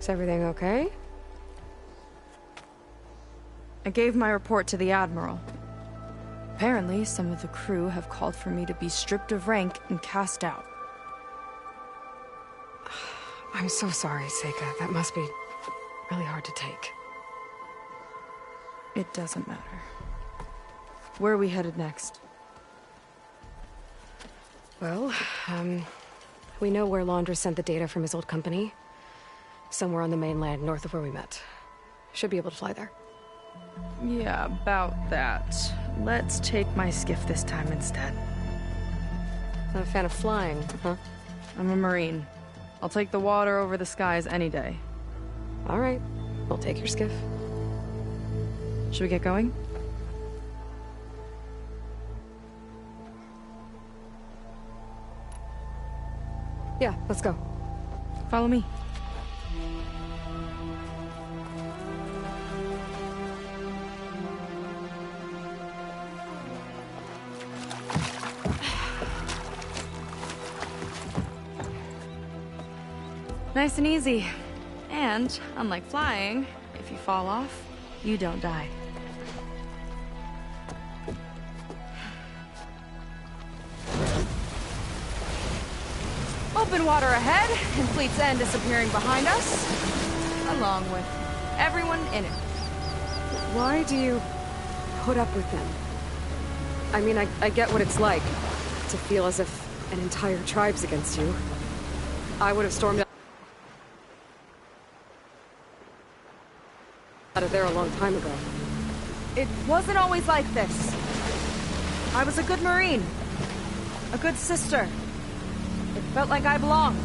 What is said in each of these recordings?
Is everything okay? I gave my report to the Admiral. Apparently, some of the crew have called for me to be stripped of rank and cast out. I'm so sorry, Seika. That must be really hard to take. It doesn't matter. Where are we headed next? Well, we know where Laundra sent the data from his old company. Somewhere on the mainland, north of where we met. Should be able to fly there. Yeah, about that. Let's take my skiff this time instead. Not a fan of flying, huh? I'm a Marine. I'll take the water over the skies any day. All right. We'll take your skiff. Should we get going? Yeah, let's go. Follow me. Nice and easy. And, unlike flying, if you fall off, you don't die. Open water ahead, and Fleet's End disappearing behind us, along with everyone in it. Why do you put up with them? I mean, I get what it's like to feel as if an entire tribe's against you. I would have stormed out of there a long time ago. It wasn't always like this. I was a good Marine. A good sister. It felt like I belonged.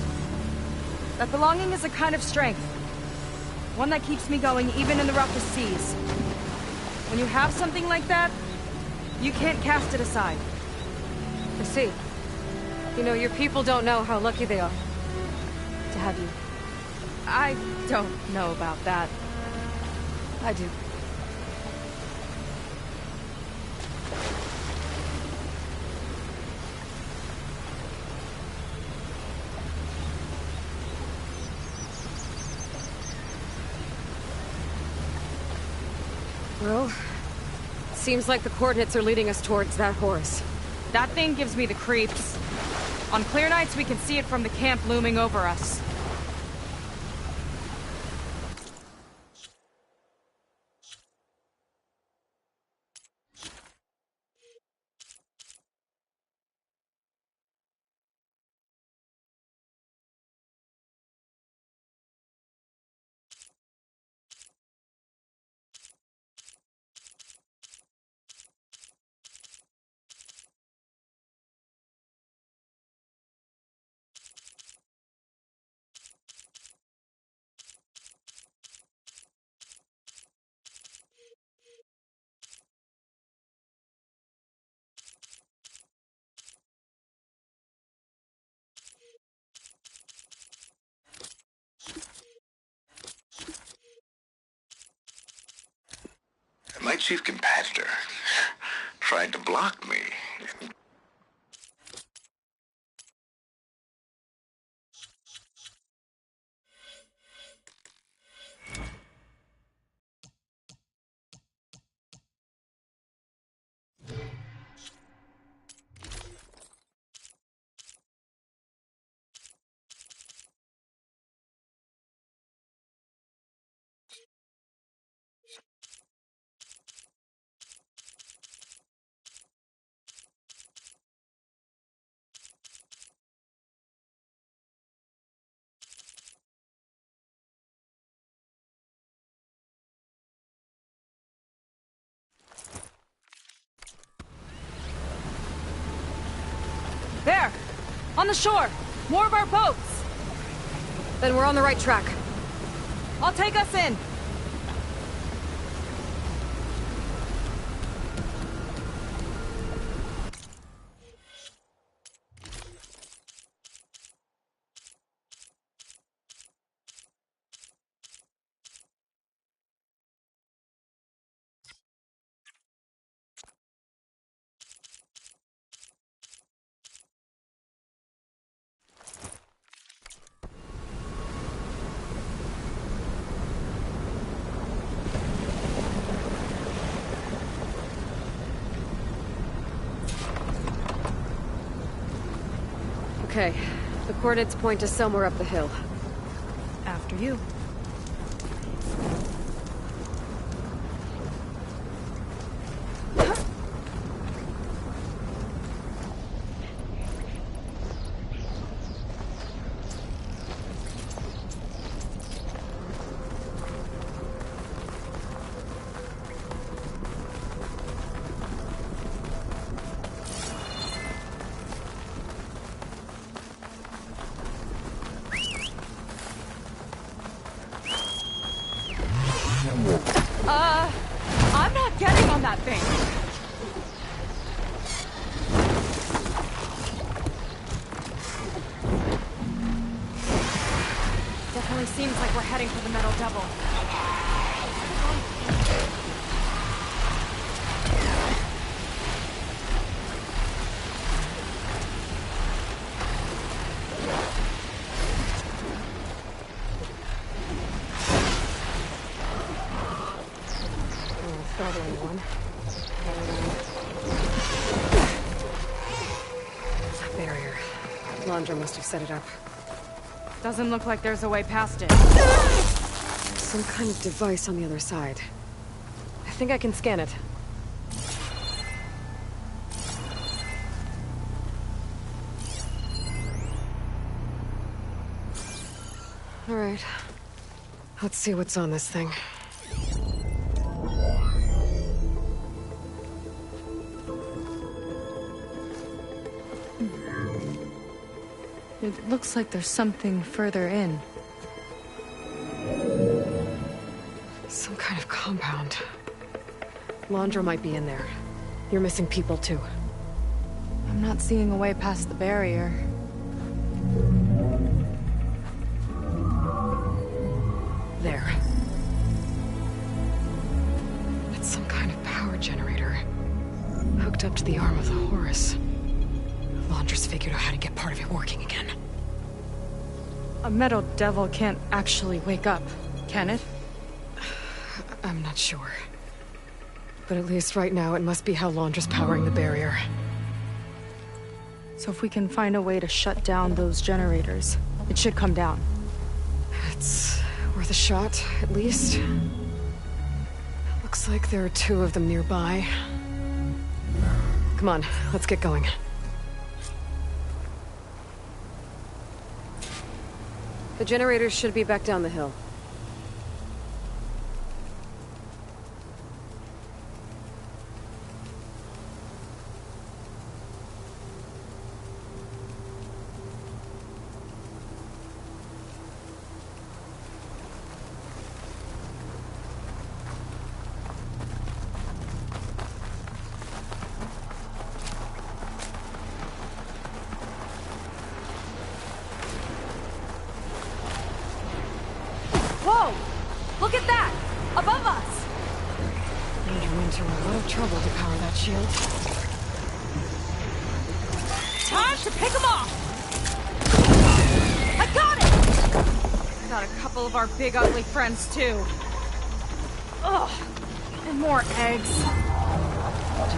That belonging is a kind of strength. One that keeps me going even in the roughest seas. When you have something like that, you can't cast it aside. I see. You know, your people don't know how lucky they are to have you. I don't know about that. I do. Well, seems like the coordinates are leading us towards that horse. That thing gives me the creeps. On clear nights, we can see it from the camp looming over us. My chief competitor tried to block me. There! On the shore! More of our boats! Then we're on the right track. I'll take us in! Okay, the coordinates point to somewhere up the hill. After you. I'm not getting on that thing. Definitely seems like we're heading for the Metal Devil. Startling one. That barrier. Landra must have set it up. Doesn't look like there's a way past it. Some kind of device on the other side. I think I can scan it. All right. Let's see what's on this thing. It looks like there's something further in. Some kind of compound. Landra might be in there. You're missing people too. I'm not seeing a way past the barrier. There. It's some kind of power generator. Hooked up to the arm of the Horus. Landra's figured out how to get part of it working again. A Metal Devil can't actually wake up, can it? I'm not sure. But at least right now, it must be how Landra's powering the barrier. So if we can find a way to shut down those generators, it should come down. It's worth a shot, at least. Looks like there are 2 of them nearby. Come on, let's get going. The generators should be back down the hill. Whoa! Look at that! Above us! You went to a lot of trouble to power that shield. Time to pick them off! I got it! Got a couple of our big ugly friends too. Ugh! And more eggs.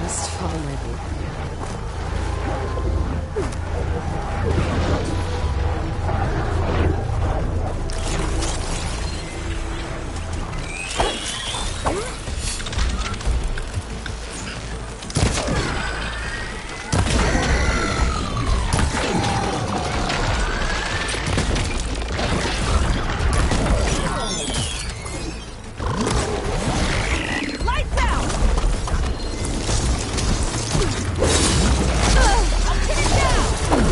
Just follow my lead. I'll pin it down!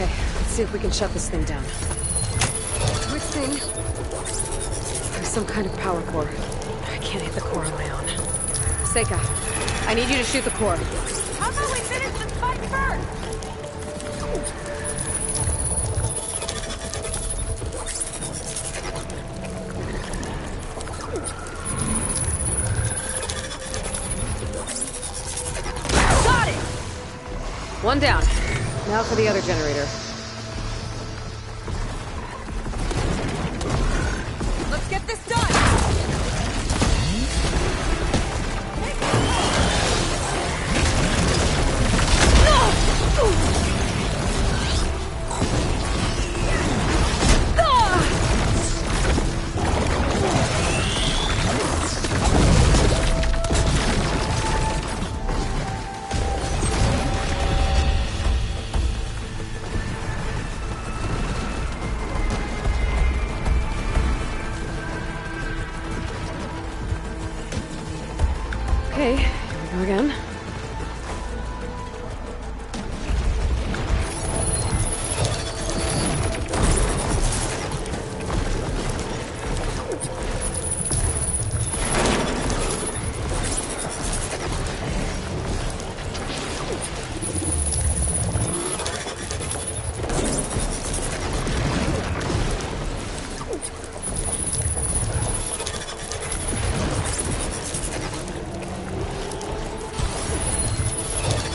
Okay, let's see if we can shut this thing down. Twisting. There's some kind of power core. I can't hit the core on my own. Seika, I need you to shoot the core. How about we finish this fight first? Got it! One down. Now for the other generator. Let's get this done! Okay, here we go again.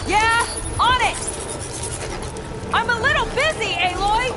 Yeah, on it! I'm a little busy, Aloy!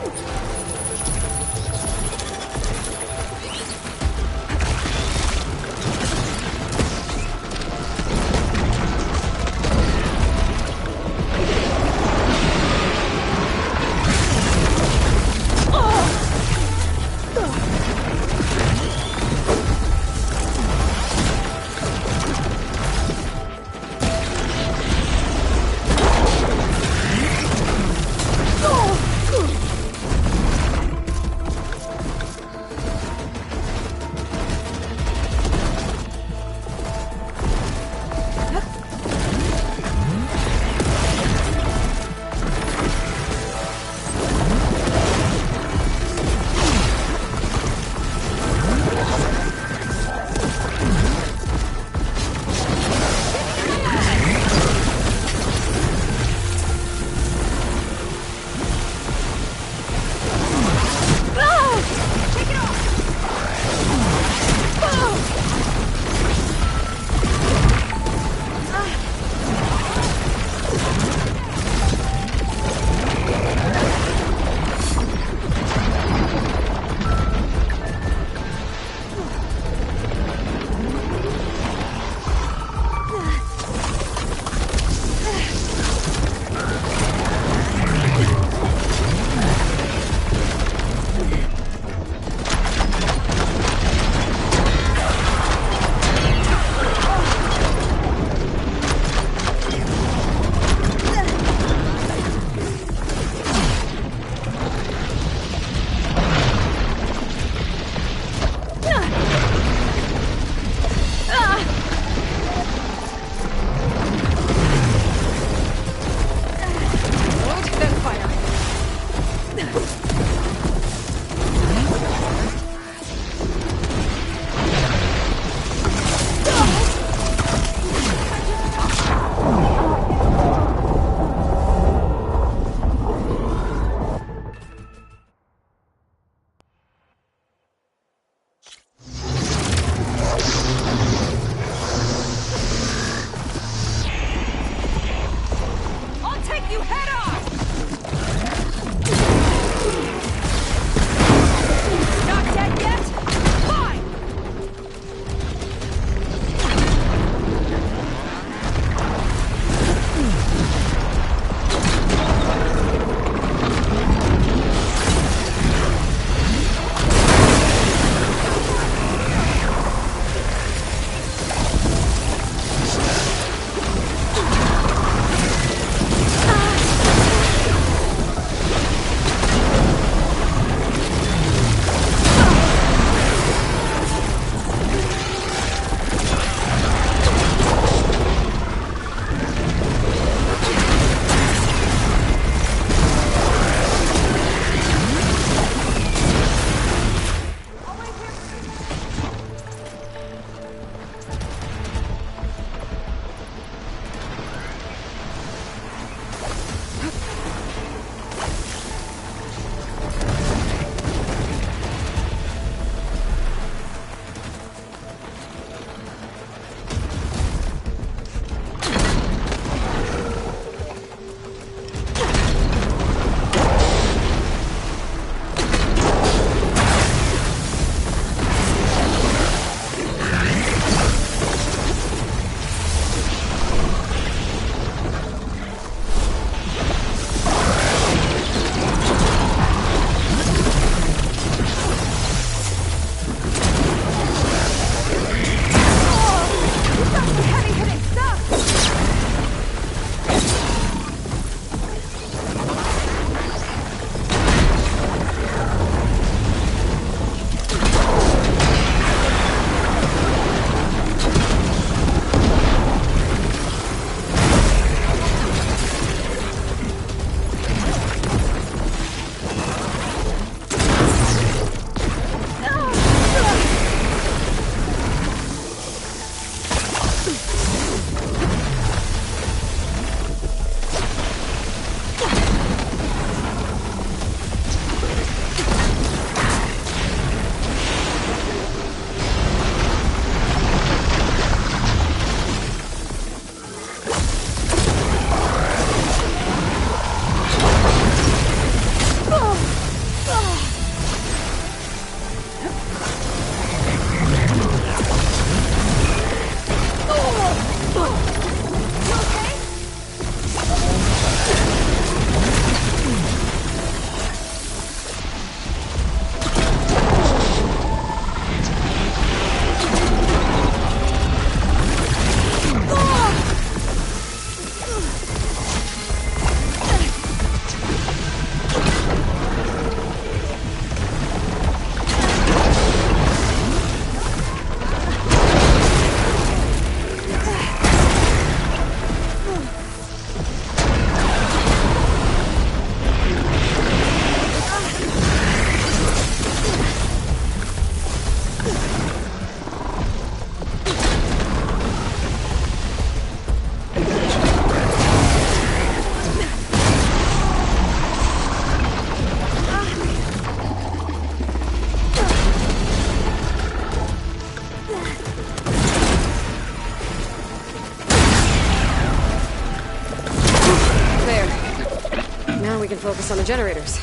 we can focus on the generators.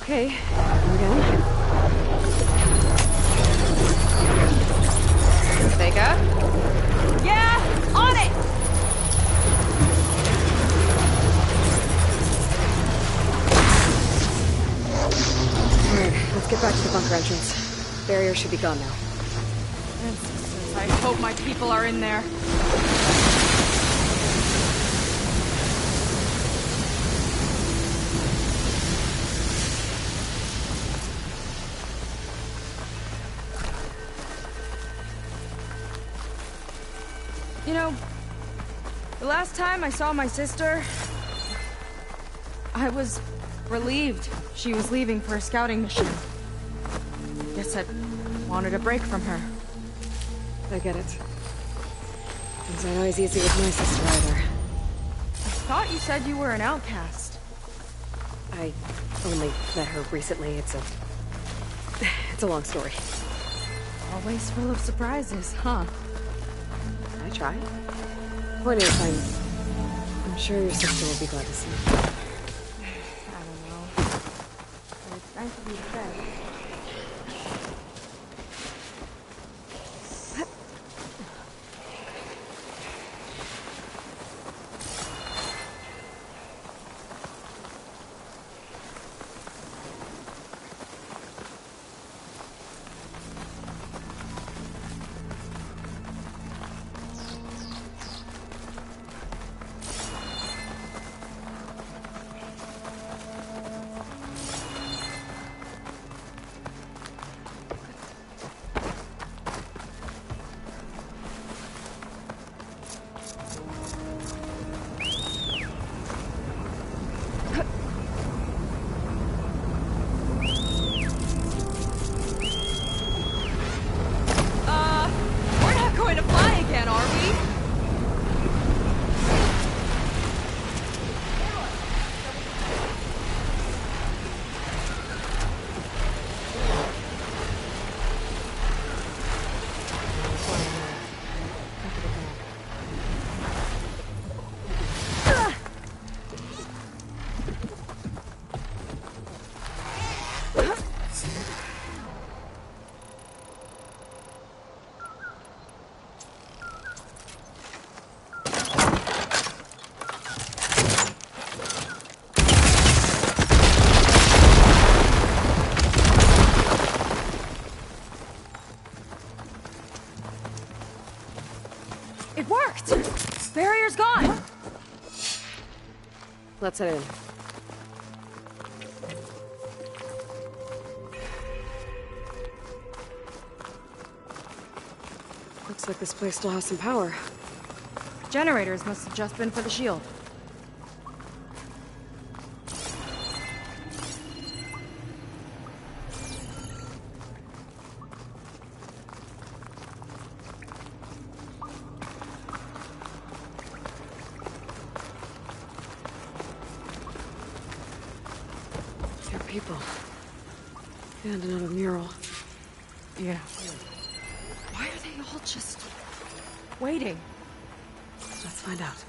Okay, again. Vega? Yeah! On it! Alright, let's get back to the bunker entrance. Barrier should be gone now. I hope my people are in there. You know, the last time I saw my sister, I was relieved she was leaving for a scouting mission. Guess I wanted a break from her. I get it. Things aren't always easy with my sister either. I thought you said you were an outcast. I only met her recently. It's a long story. Always full of surprises, huh? I try. Point is, I'm sure your sister will be glad to see you. I don't know. But it's nice of you to say. It worked! Barrier's gone! Let's head in. Looks like this place still has some power. Generators must have just been for the shield. There are people. And another mural. Yeah. Why are they all just waiting? Let's find out.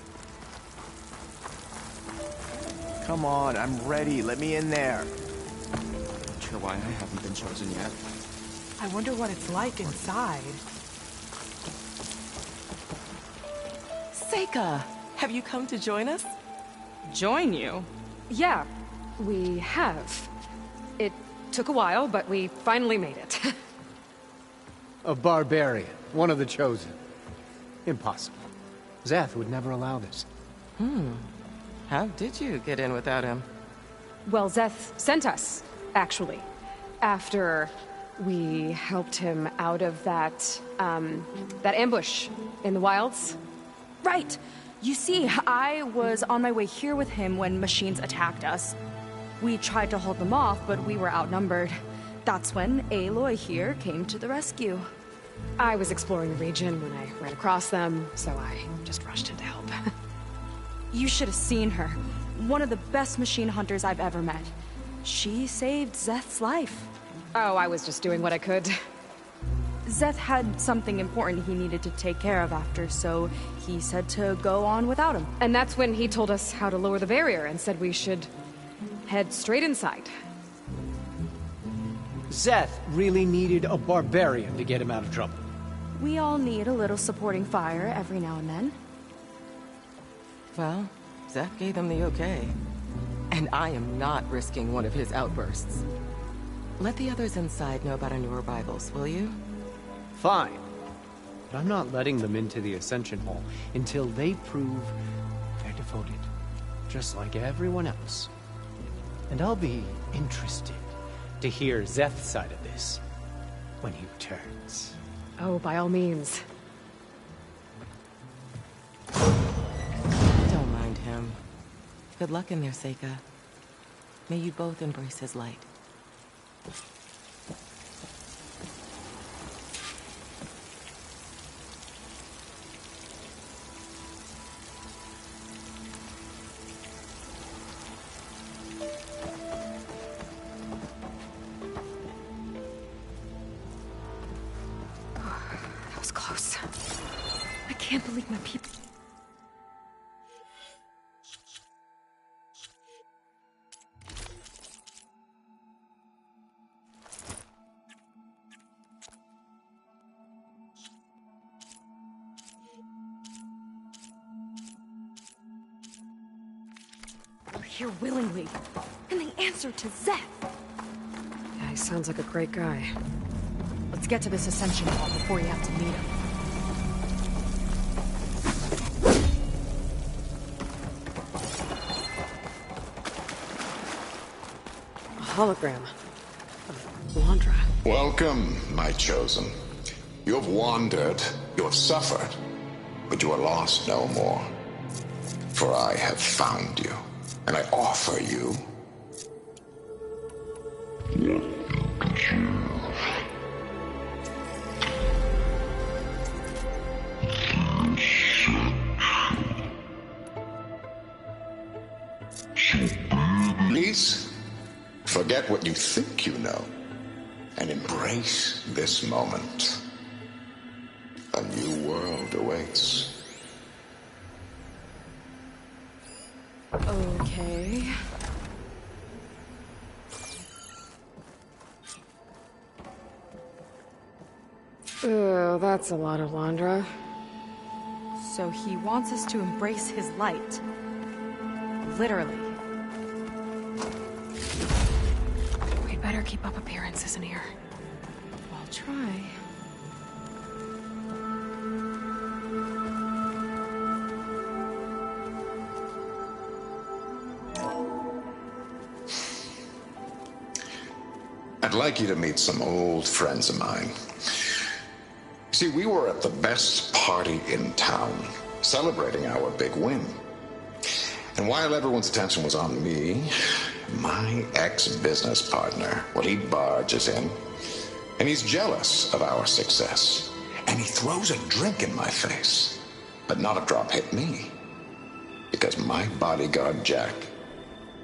Come on, I'm ready. Let me in there. Not sure why I haven't been chosen yet. I wonder what it's like inside. Seika, have you come to join us? Join you? Yeah, we have. It took a while, but we finally made it. A barbarian, one of the chosen. Impossible. Zeth would never allow this. How did you get in without him? Well, Zeth sent us, actually. After we helped him out of that ambush in the wilds. Right! You see, I was on my way here with him when machines attacked us. We tried to hold them off, but we were outnumbered. That's when Aloy here came to the rescue. I was exploring the region when I ran across them, so I just rushed in to help. You should have seen her. One of the best machine hunters I've ever met. She saved Zeth's life. Oh, I was just doing what I could. Zeth had something important he needed to take care of after, so he said to go on without him. And that's when he told us how to lower the barrier and said we should head straight inside. Zeth really needed a barbarian to get him out of trouble. We all need a little supporting fire every now and then. Well, Zeth gave them the okay. And I am not risking one of his outbursts. Let the others inside know about our new arrivals, will you? Fine. But I'm not letting them into the Ascension Hall until they prove they're devoted. Just like everyone else. And I'll be interested to hear Zeth's side of this when he returns. Oh, by all means. Don't mind him. Good luck in there, Seika. May you both embrace his light. That was close. I can't believe my people... We're here willingly, and they answer to Zeth. Yeah, he sounds like a great guy. Let's get to this Ascension Hall before you have to meet him. A hologram of Londra. Welcome, my chosen. You have wandered, you have suffered, but you are lost no more. For I have found you, and I offer you... Please, forget what you think you know, and embrace this moment. A new world awaits. Okay. Oh, that's a lot of Londra. So he wants us to embrace his light. Literally. We'd better keep up appearances in here. I'll try. I'd like you to meet some old friends of mine. See, we were at the best party in town, celebrating our big win. And while everyone's attention was on me, my ex-business partner, well, he barges in, and he's jealous of our success. And he throws a drink in my face, but not a drop hit me. Because my bodyguard, Jack,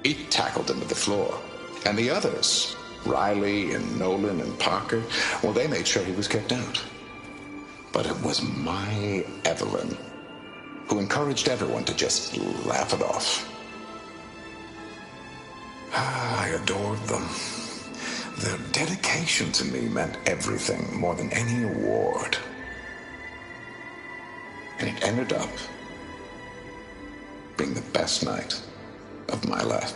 he tackled him to the floor. And the others, Riley and Nolan and Parker, well, they made sure he was kicked out. But it was my Evelyn who encouraged everyone to just laugh it off. I adored them. Their dedication to me meant everything, more than any award. And it ended up being the best night of my life.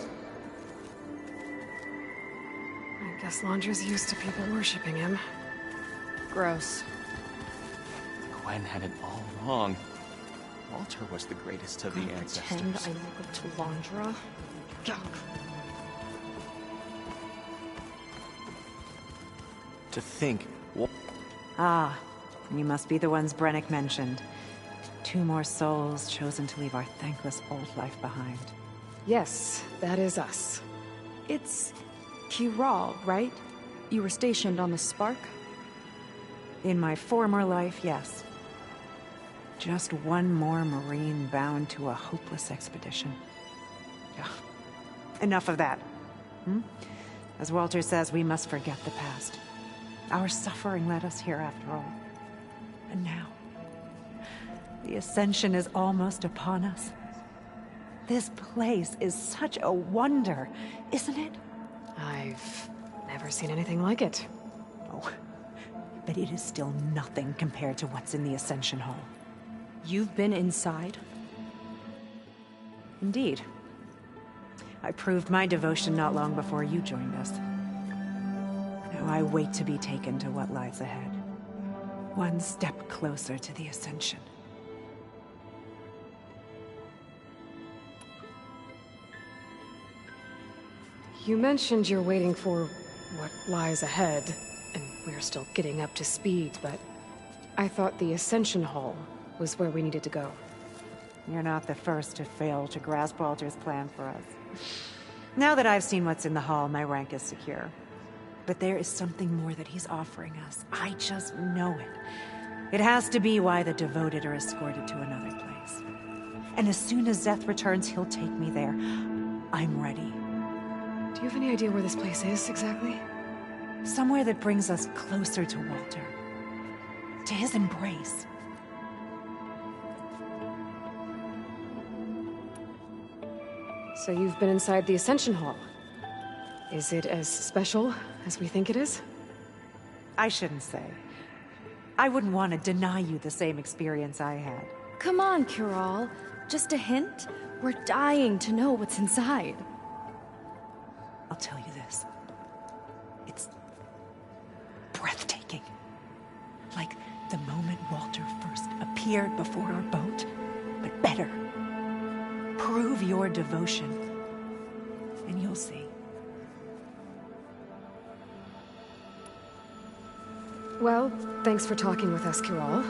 I guess Londra's used to people worshipping him. Gross. Gwen had it all wrong. Walter was the greatest of the Pretend ancestors. I look up to Londra. Yuck. To think, Ah, you must be the ones Brennick mentioned. 2 more souls chosen to leave our thankless old life behind. Yes, that is us. It's Kiral, right? You were stationed on the Spark? In my former life, yes. Just one more Marine bound to a hopeless expedition. Ugh. Enough of that. As Walter says, we must forget the past. Our suffering led us here after all. And now, the Ascension is almost upon us. This place is such a wonder, isn't it? I've never seen anything like it. Oh, but it is still nothing compared to what's in the Ascension Hall. You've been inside? Indeed. I proved my devotion not long before you joined us. Now I wait to be taken to what lies ahead. One step closer to the Ascension. You mentioned you're waiting for what lies ahead, and we're still getting up to speed, but I thought the Ascension Hall was where we needed to go. You're not the first to fail to grasp Walter's plan for us. Now that I've seen what's in the hall, my rank is secure. But there is something more that he's offering us. I just know it. It has to be why the devoted are escorted to another place. And as soon as Szeth returns, he'll take me there. I'm ready. Do you have any idea where this place is, exactly? Somewhere that brings us closer to Walter. To his embrace. So you've been inside the Ascension Hall. Is it as special as we think it is? I shouldn't say. I wouldn't want to deny you the same experience I had. Come on, Kiral. Just a hint? We're dying to know what's inside. I'll tell you this. It's breathtaking. Like the moment Walter first appeared before our boat, but better. Prove your devotion, and you'll see. Well, thanks for talking with us, Kiral.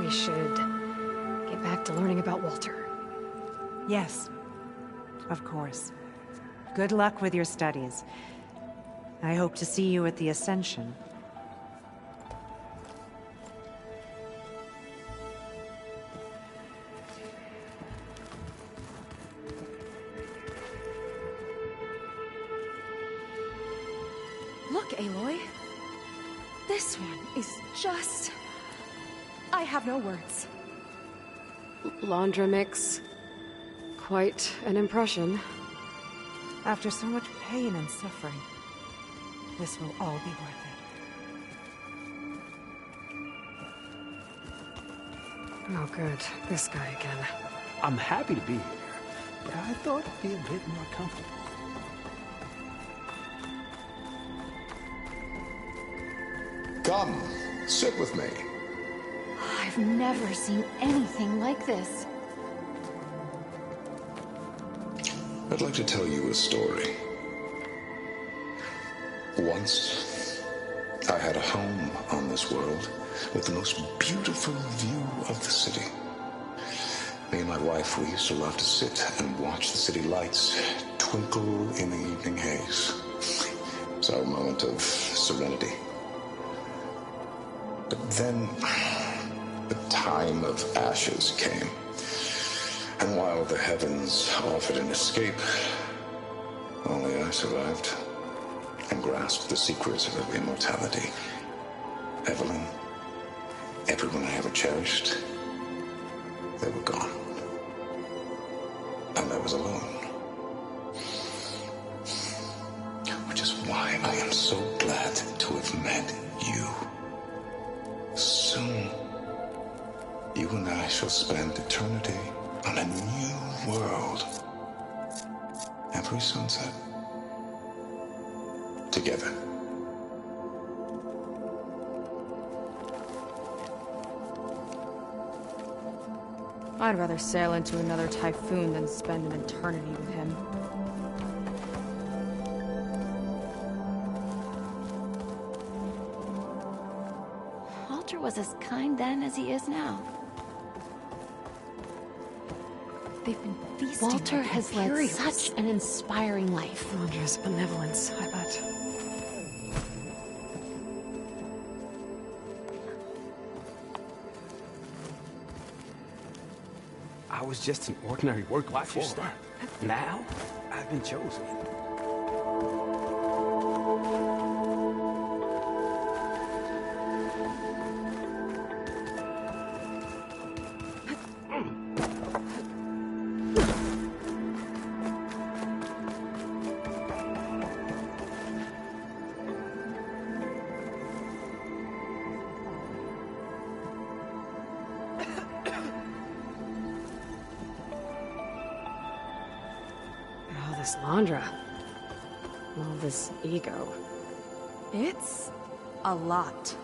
We should get back to learning about Walter. Yes, of course. Good luck with your studies. I hope to see you at the Ascension. Look, Aloy. This one is just... I have no words. Laundra mix. Quite an impression. After so much pain and suffering, this will all be worth it. Oh, good. This guy again. I'm happy to be here, but I thought it'd be a bit more comfortable. Come, sit with me. I've never seen anything like this. I'd like to tell you a story. Once, I had a home on this world with the most beautiful view of the city. Me and my wife, we used to love to sit and watch the city lights twinkle in the evening haze. It was our moment of serenity. But then, the time of ashes came. And while the heavens offered an escape, only I survived and grasped the secrets of immortality. Evelyn, everyone I ever cherished, they were gone. And I was alone. Which is why I am so glad to have met you. Soon, you and I shall spend eternity on a new world. Every sunset. Together. I'd rather sail into another typhoon than spend an eternity with him. Walter was as kind then as he is now. They've been feasting. Walter like has led Imperials. such an inspiring life. Laundra's benevolence, I bet. I was just an ordinary worker before. Now, I've been chosen. This Londra. All this ego. It's a lot.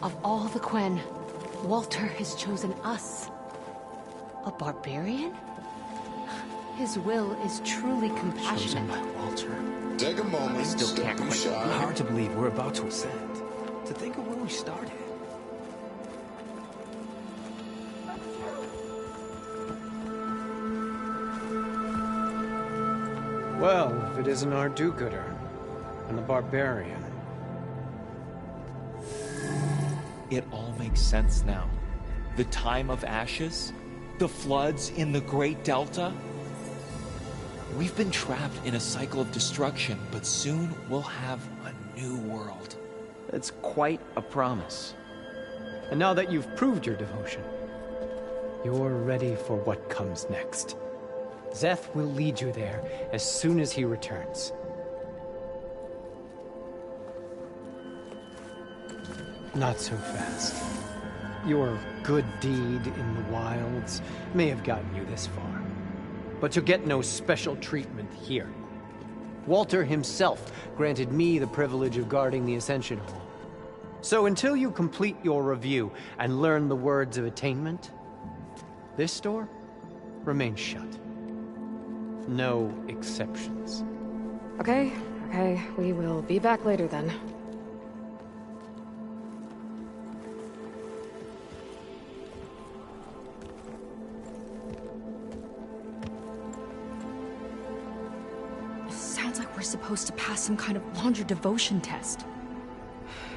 Of all the Quen, Walter has chosen us. A barbarian? His will is truly compassionate. Chosen by Walter. Take a moment, Still don't can't be quite shy. Hard to believe we're about to ascend. To think of where we started. Well, if it isn't our do-gooder and the barbarian. It all makes sense now. The time of ashes, the floods in the Great Delta. We've been trapped in a cycle of destruction, but soon we'll have a new world. It's quite a promise. And now that you've proved your devotion, you're ready for what comes next. Szeth will lead you there as soon as he returns. Not so fast. Your good deed in the wilds may have gotten you this far, but you'll get no special treatment here. Walter himself granted me the privilege of guarding the Ascension Hall. So until you complete your review and learn the words of attainment, this door remains shut. No exceptions. Okay, we will be back later then. Sounds like we're supposed to pass some kind of Londra devotion test.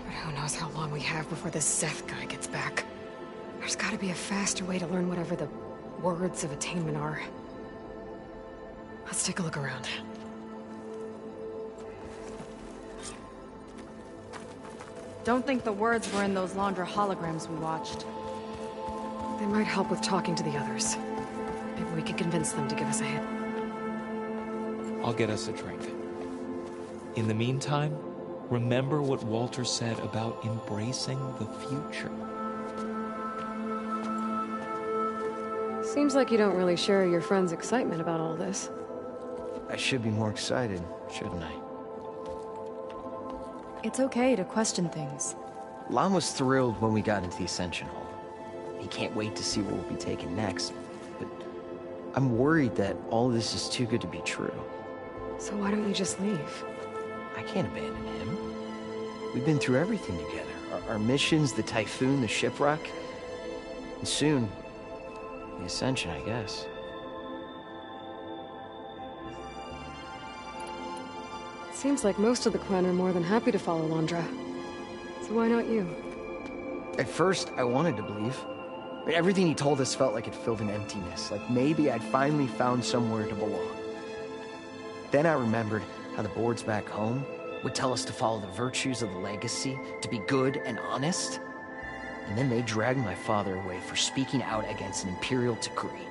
But who knows how long we have before this Szeth guy gets back. There's gotta be a faster way to learn whatever the words of attainment are. Let's take a look around. Don't think the words were in those Londra holograms we watched. They might help with talking to the others. Maybe we can convince them to give us a hint. I'll get us a drink. In the meantime, remember what Walter said about embracing the future. Seems like you don't really share your friend's excitement about all this. I should be more excited, shouldn't I? It's okay to question things. Lon was thrilled when we got into the Ascension Hall. He can't wait to see where we'll be taken next, but I'm worried that all this is too good to be true. So why don't you just leave? I can't abandon him. We've been through everything together. Our missions, the Typhoon, the shipwreck. And soon, the Ascension, I guess. Seems like most of the Quen are more than happy to follow Londra. So why not you? At first, I wanted to believe. But everything he told us felt like it filled an emptiness. Like maybe I'd finally found somewhere to belong. Then I remembered how the boards back home would tell us to follow the virtues of the legacy, to be good and honest. And then they dragged my father away for speaking out against an imperial decree.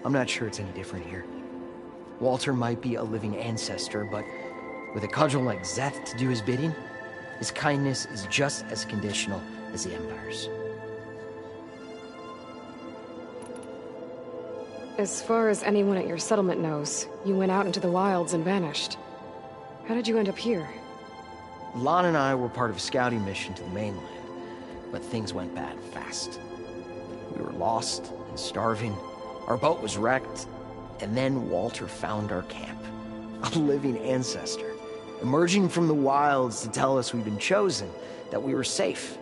I'm not sure it's any different here. Walter might be a living ancestor, but with a cudgel like Szeth to do his bidding, his kindness is just as conditional as the Empire's. As far as anyone at your settlement knows, you went out into the wilds and vanished. How did you end up here? Lon and I were part of a scouting mission to the mainland, but things went bad fast. We were lost and starving, our boat was wrecked, and then Walter found our camp. A living ancestor, emerging from the wilds to tell us we'd been chosen, that we were safe.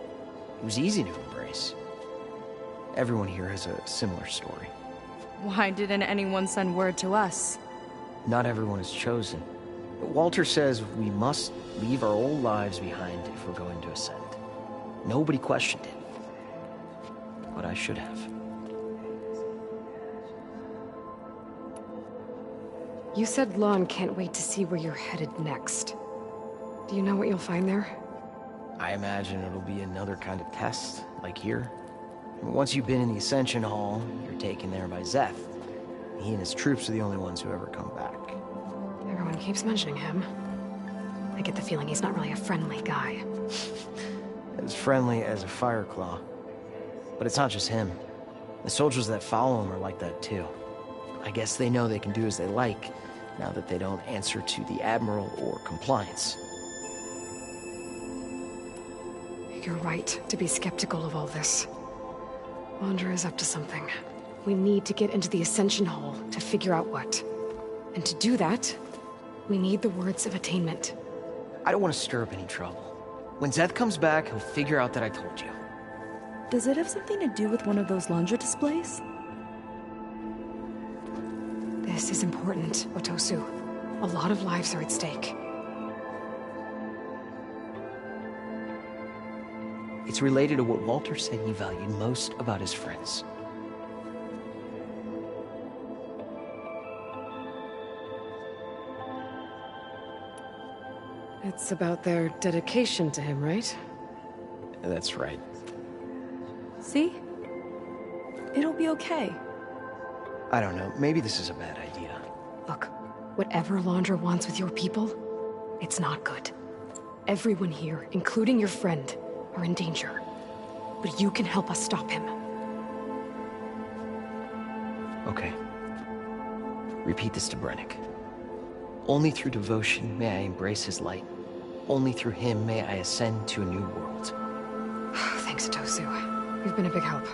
It was easy to embrace. Everyone here has a similar story. Why didn't anyone send word to us? Not everyone is chosen. But Walter says we must leave our old lives behind if we're going to ascend. Nobody questioned it. But I should have. You said Lon can't wait to see where you're headed next. Do you know what you'll find there? I imagine it'll be another kind of test, like here. Once you've been in the Ascension Hall, you're taken there by Szeth. He and his troops are the only ones who ever come back. Everyone keeps mentioning him. I get the feeling he's not really a friendly guy. as friendly as a Fireclaw. But it's not just him. The soldiers that follow him are like that too. I guess they know they can do as they like, now that they don't answer to the Admiral or Compliance. You're right to be skeptical of all this. Laundra is up to something. We need to get into the Ascension Hall to figure out what. And to do that, we need the words of attainment. I don't want to stir up any trouble. When Szeth comes back, he'll figure out that I told you. Does it have something to do with one of those Laundra displays? This is important, Otosu. A lot of lives are at stake. It's related to what Walter said he valued most about his friends. It's about their dedication to him, right? That's right. See? It'll be okay. I don't know, maybe this is a bad idea. Look, whatever Laundra wants with your people, it's not good. Everyone here, including your friend, are in danger. But you can help us stop him. Okay. Repeat this to Brennick. Only through devotion may I embrace his light. Only through him may I ascend to a new world. Thanks, Otosu. You've been a big help.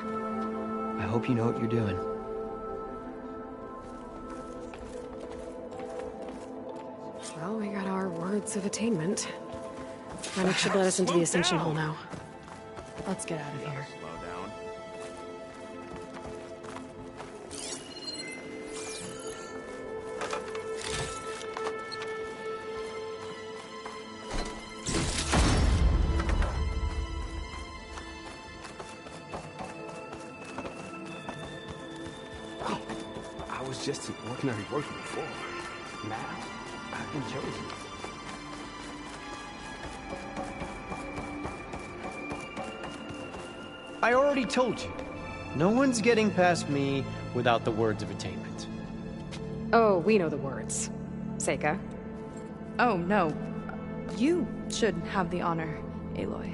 I hope you know what you're doing. Well, we got our words of attainment. Brennick should let us into the Ascension Hall now. Let's get out of here. I was just an ordinary worker before. Now, I've been chosen. I already told you. No one's getting past me without the words of attainment. Oh, we know the words. Seika. Oh, no. You should have the honor, Aloy.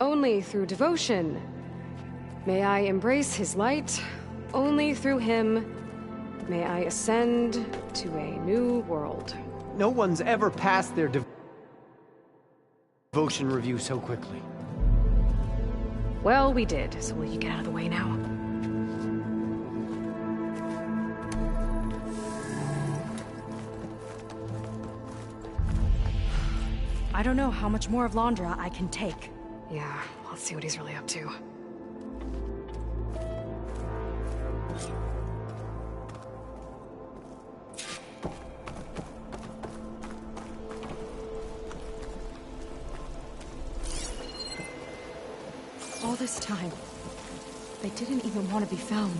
Only through devotion may I embrace his light. Only through him may I ascend to a new world. No one's ever passed their devotion review so quickly. Well, we did, so will you get out of the way now? I don't know how much more of Laundra I can take. Yeah, let's see what he's really up to. All this time, they didn't even want to be found.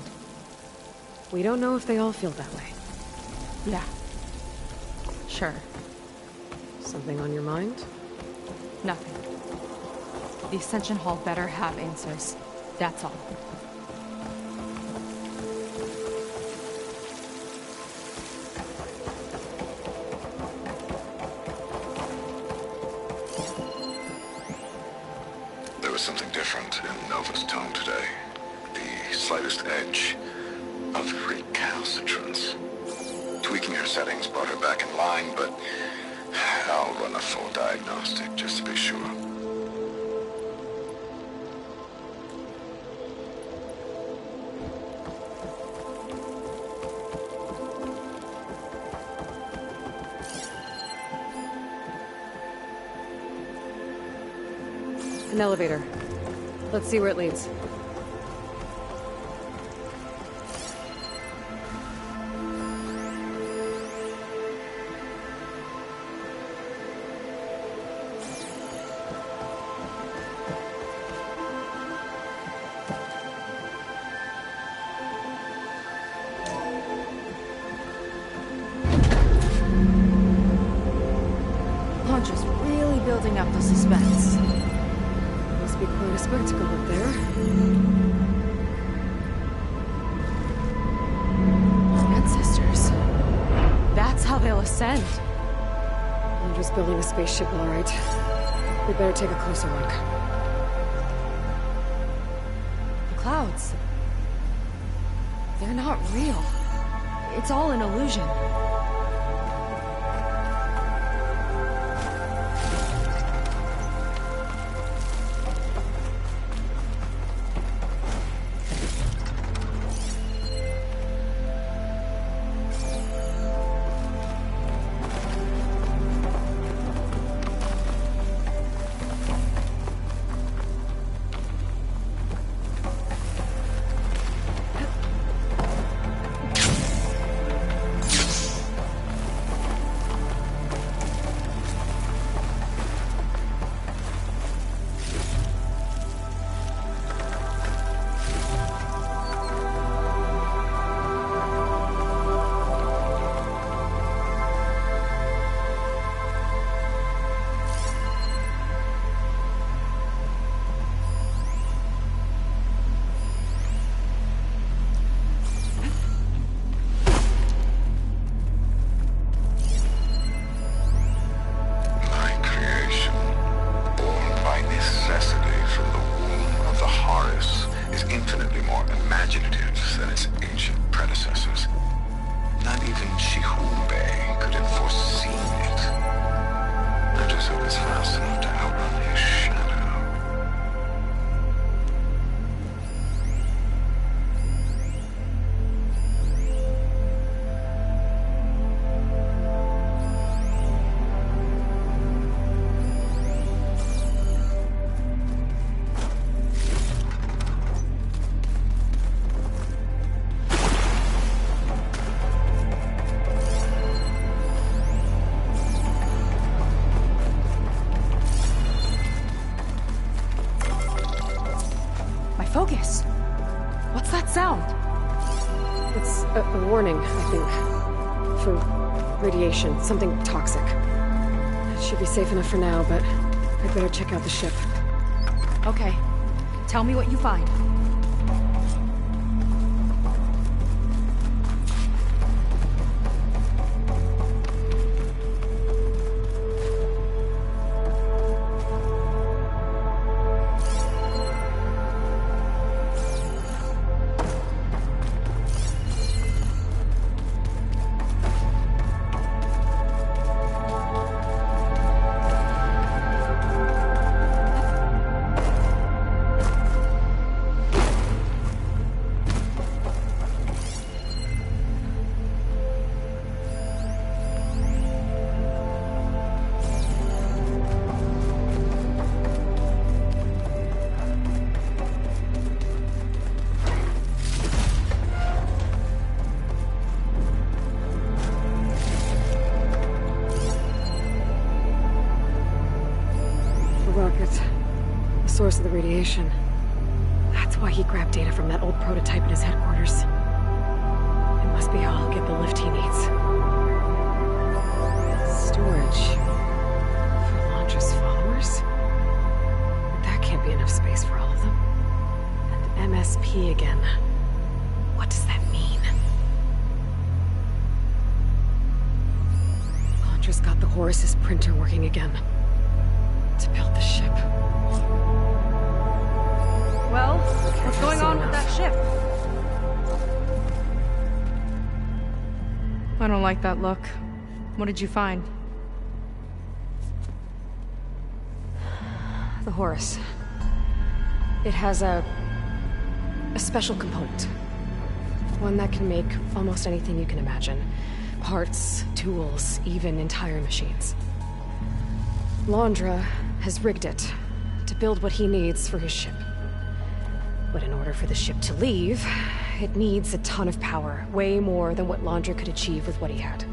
We don't know if they all feel that way. Yeah. Sure. Something on your mind? Nothing. The Ascension Hall better have answers. That's all. There was something different in Nova's tone today. The slightest edge of recalcitrance. Tweaking her settings brought her back in line, but I'll run a full diagnostic just to be sure. An elevator. Let's see where it leads. Laundra's really building up the suspense. Must be quite a spectacle up there. Ancestors. That's how they'll ascend. I'm just building a spaceship, all right. We'd better take a closer look. The clouds. They're not real. It's all an illusion. Focus! What's that sound? It's a warning, I think. For radiation, something toxic. It should be safe enough for now, but I'd better check out the ship. Okay. Tell me what you find. Source of the radiation. That's why he grabbed data from that old prototype at his headquarters. It must be how I'll get the lift he needs. Storage. For Londra's followers? That can't be enough space for all of them. And MSP again. What does that mean? Londra's got the Horus's printer working again. To build the ship. Well, what's going on with that ship? I don't like that look. What did you find? The Horus. It has a special component. One that can make almost anything you can imagine. Parts, tools, even entire machines. Londra has rigged it to build what he needs for his ship. But in order for the ship to leave, it needs a ton of power, way more than what Londra could achieve with what he had.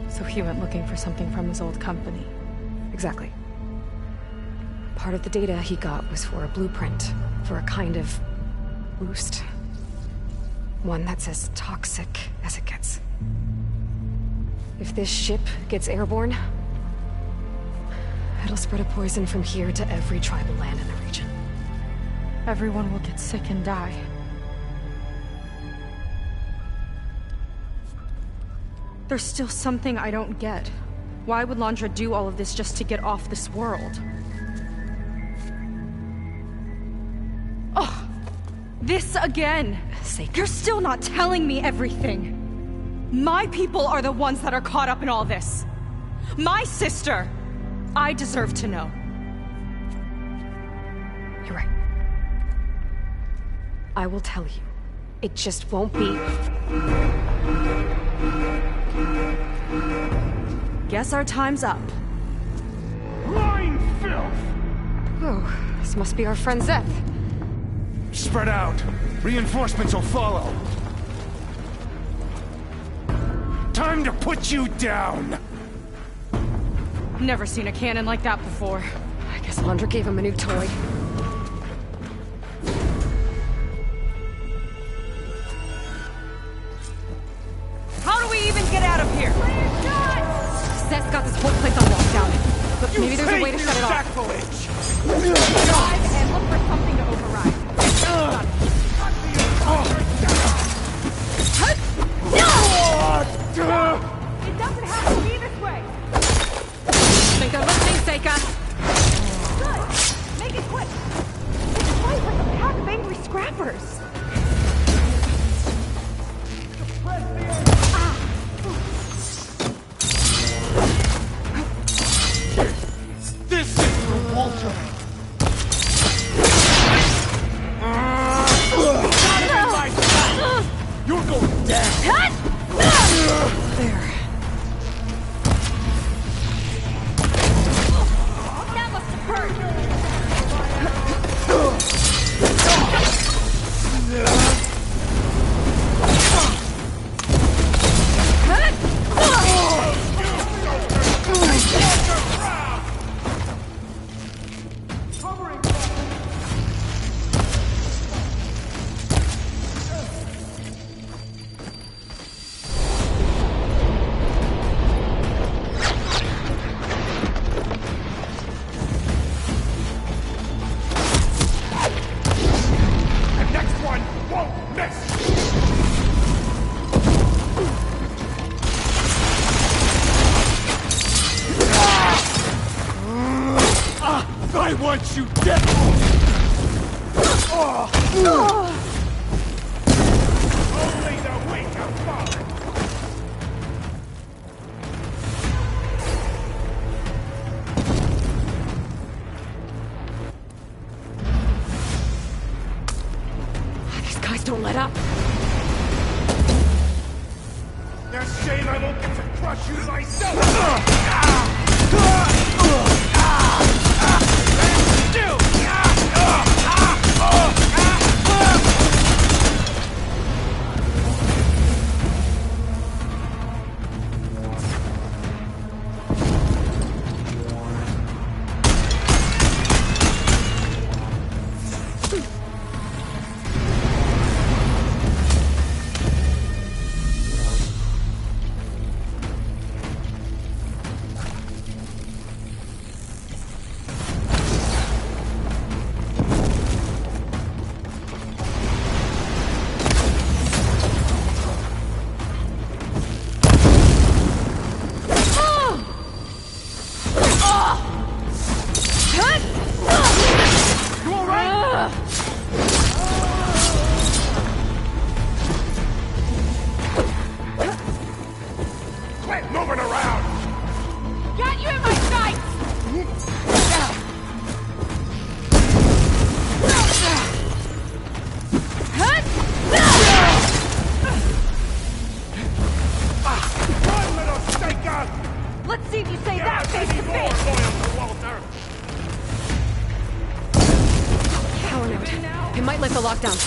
So he went looking for something from his old company. Exactly. Part of the data he got was for a blueprint, for a kind of boost. One that's as toxic as it gets. If this ship gets airborne, it'll spread a poison from here to every tribal land in the region. Everyone will get sick and die. There's still something I don't get. Why would Londra do all of this just to get off this world? This again! You're still not telling me everything! My people are the ones that are caught up in all this! My sister! I deserve to know. You're right. I will tell you. It just won't be... Guess our time's up. Lying filth! Oh, this must be our friend Zeth. Spread out. Reinforcements will follow. Time to put you down! Never seen a cannon like that before. I guess Laundra gave him a new toy. How do we even get out of here? Zeth's got this whole place on lockdown. But maybe there's a way to shut it off. Drive and look for something to override. It doesn't have to be this way! Think they're listening, Seika. Good! Make it quick! It's right like a pack of angry scrappers! This is for Walter! You're going down! There. That must have hurt! I want you dead! Only the weak have fallen! These guys don't let up. They're saying I won't get to crush you myself! Let's see if you say that face to face! Power node. It might lift the lockdown.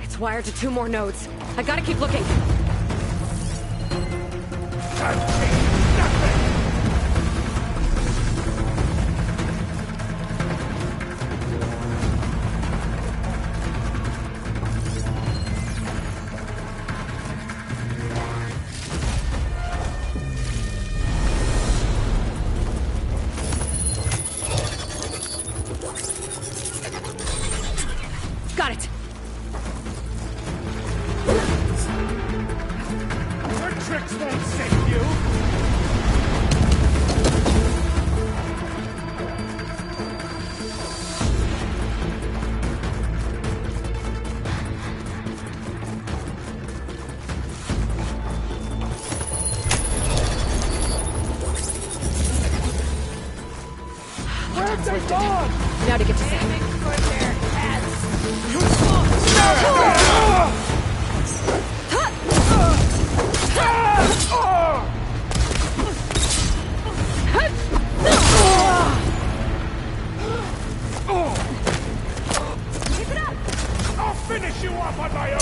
It's wired to 2 more nodes. I gotta keep looking. Got it. Lockdown's lifted. Now to get to Sam. Keep it up! I'll finish you off on my own!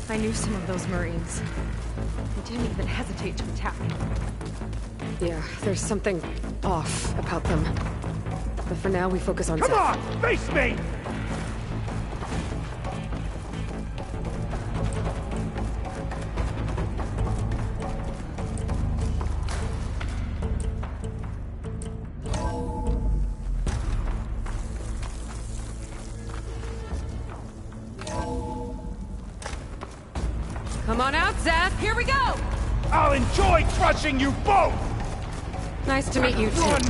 I knew some of those Marines. They didn't even hesitate to attack. Yeah, there's something off about them. But for now, we focus on Come Seth. on! Face me! Come on out, Zeth! Here we go! I'll enjoy crushing you both! Nice to meet you, too. Run!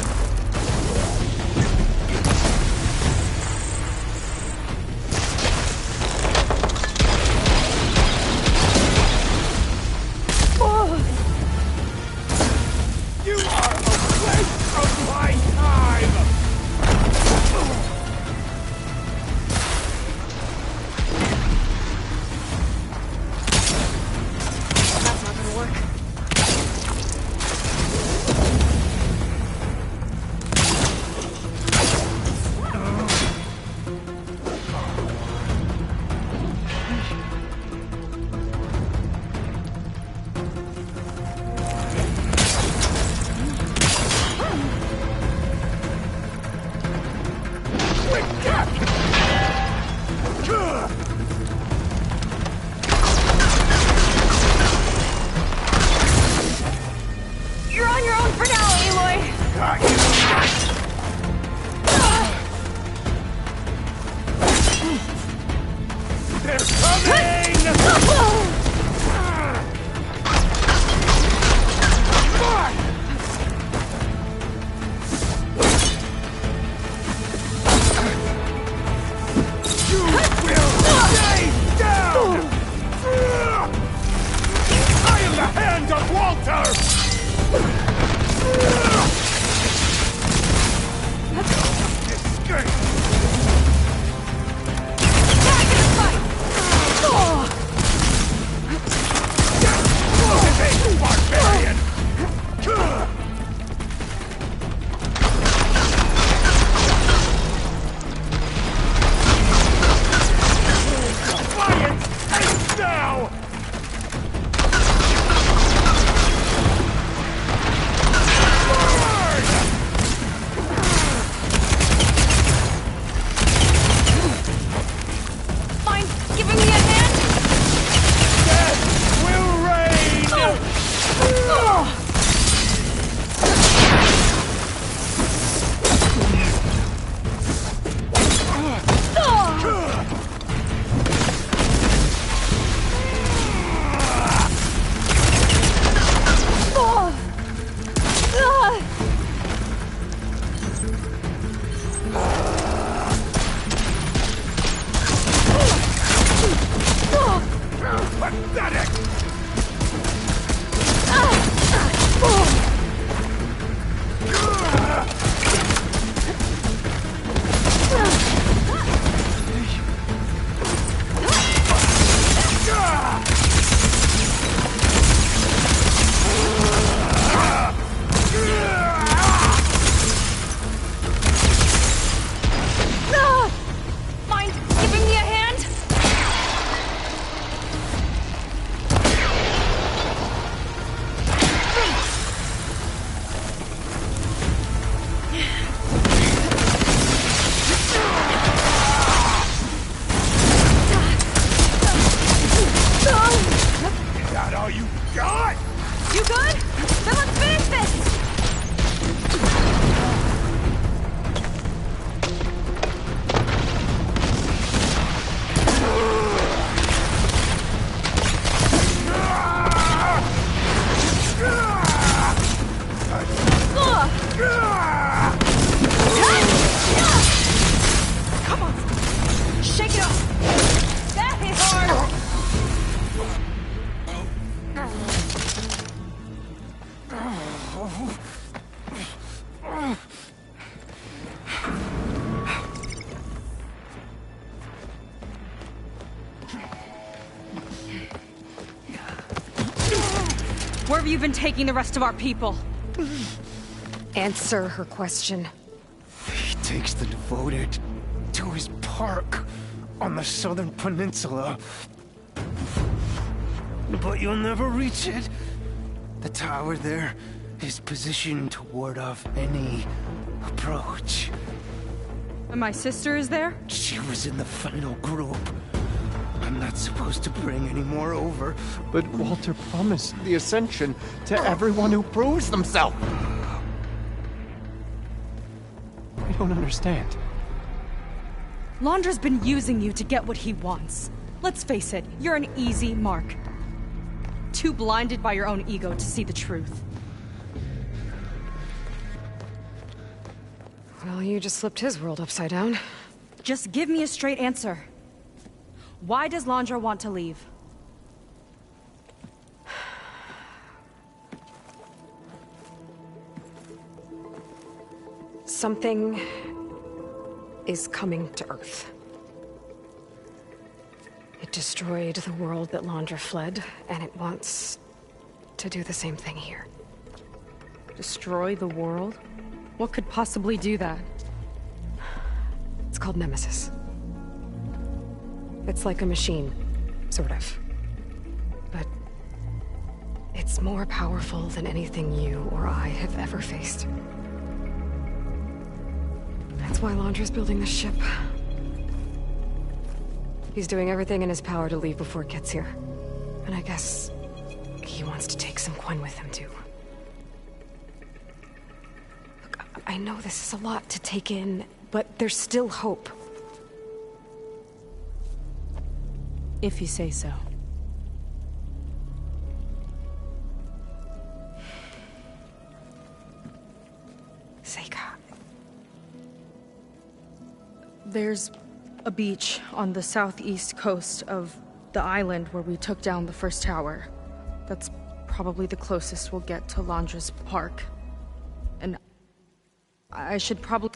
You are a waste of my time! That's not gonna work. have you been taking the rest of our people? Answer her question. He takes the devoted to his park on the southern peninsula. But you'll never reach it. The tower there is positioned to ward off any approach. And my sister is there? She was in the final group. I'm not supposed to bring any more over. But Walter promised the Ascension to everyone who proves themselves. I don't understand. Londra's been using you to get what he wants. Let's face it, you're an easy mark. Too blinded by your own ego to see the truth. Well, you just flipped his world upside down. Just give me a straight answer. Why does Londra want to leave? Something is coming to Earth. It destroyed the world that Londra fled, and it wants to do the same thing here. Destroy the world? What could possibly do that? It's called Nemesis. It's like a machine, sort of. But it's more powerful than anything you or I have ever faced. That's why Londra's building this ship. He's doing everything in his power to leave before it gets here. And I guess he wants to take some Quen with him, too. Look, I know this is a lot to take in, but there's still hope. If you say so. Seika. There's a beach on the southeast coast of the island where we took down the first tower. That's probably the closest we'll get to Londra's park. And I should probably...